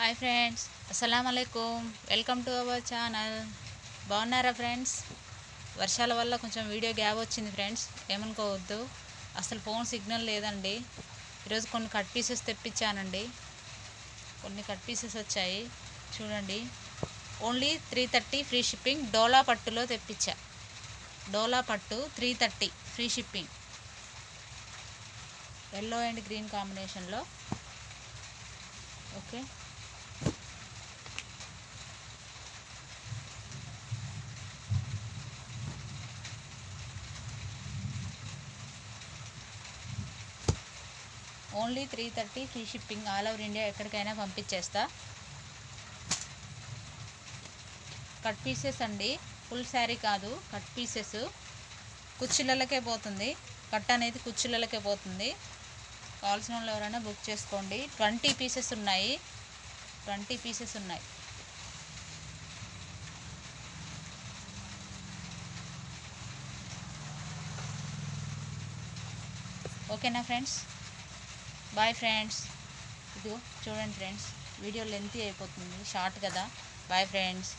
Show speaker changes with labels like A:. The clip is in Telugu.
A: హాయ్ ఫ్రెండ్స్, అస్సలాము అలైకుం. Welcome to our channel. బాగున్నారా ఫ్రెండ్స్? వర్షాల వల్ల కొంచెం వీడియో గ్యాప్ వచ్చింది ఫ్రెండ్స్, ఏమనుకోవద్దు. అసలు ఫోన్ సిగ్నల్ లేదండి. ఈరోజు కొన్ని కట్ పీసెస్ తెప్పించానండి. కొన్ని కట్ పీసెస్ వచ్చాయి చూడండి. Only 330 free shipping. డోలా పట్టులో తెప్పించా. డోలా పట్టు 330 free shipping. Yellow and green కాంబినేషన్లో. Okay, only 330 free shipping. All over India ఎక్కడికైనా పంపించేస్తా. కట్ పీసెస్ అండి, ఫుల్ శారీ కాదు, కట్ పీసెస్. కుర్చీలకే పోతుంది, కట్ అనేది కుర్చీలకే పోతుంది. కావాల్సిన వాళ్ళు ఎవరైనా బుక్ చేసుకోండి. 20 పీసెస్ ఉన్నాయి, 20 పీసెస్ ఉన్నాయి. ఓకేనా ఫ్రెండ్స్? Bye friends. ఇదిగో చూడండి ఫ్రెండ్స్, వీడియో లెంతీ అయిపోతుంది, షార్ట్ కదా. Bye friends.